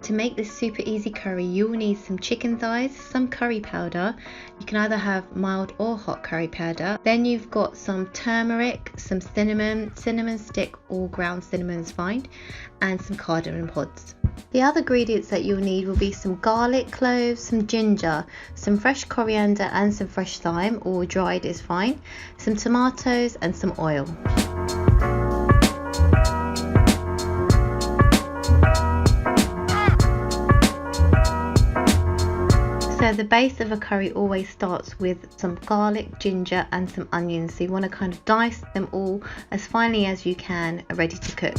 To make this super easy curry, you will need some chicken thighs, some curry powder. You can either have mild or hot curry powder. Then you've got some turmeric, some cinnamon stick or ground cinnamon is fine, and some cardamom pods. The other ingredients that you'll need will be some garlic cloves, some ginger, some fresh coriander and some fresh thyme, or dried is fine, some tomatoes and some oil. So the base of a curry always starts with some garlic, ginger and some onions. So you want to kind of dice them all as finely as you can, ready to cook.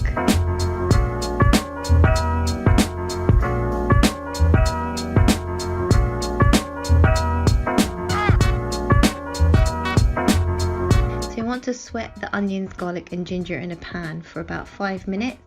So you want to sweat the onions, garlic and ginger in a pan for about 5 minutes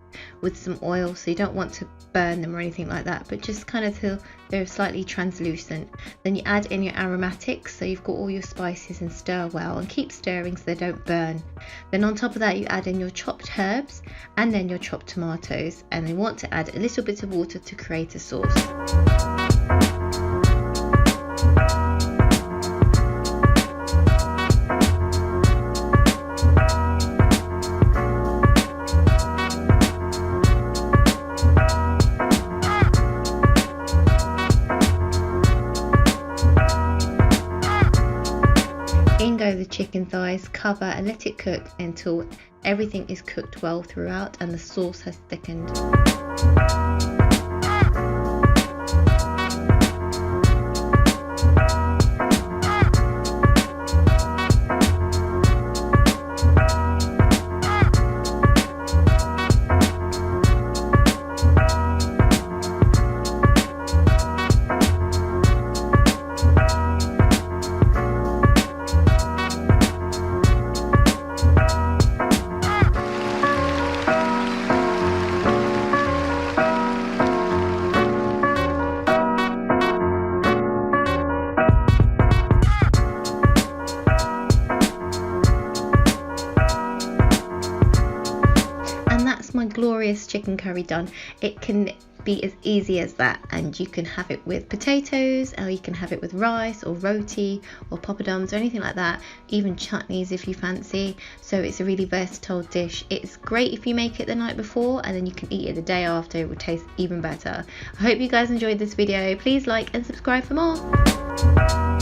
with some oil, so you don't want to burn them or anything like that, but just kind of till they're slightly translucent. Then you add in your aromatics, so you've got all your spices, and stir well and keep stirring so they don't burn. Then on top of that you add in your chopped herbs and then your chopped tomatoes, and you want to add a little bit of water to create a sauce. In go the chicken thighs, cover and let it cook until everything is cooked well throughout and the sauce has thickened. My glorious chicken curry done. It can be as easy as that, and you can have it with potatoes, or you can have it with rice or roti or poppadoms or anything like that, even chutneys if you fancy. So it's a really versatile dish. It's great if you make it the night before and then you can eat it the day after. It will taste even better. I hope you guys enjoyed this video. Please like and subscribe for more.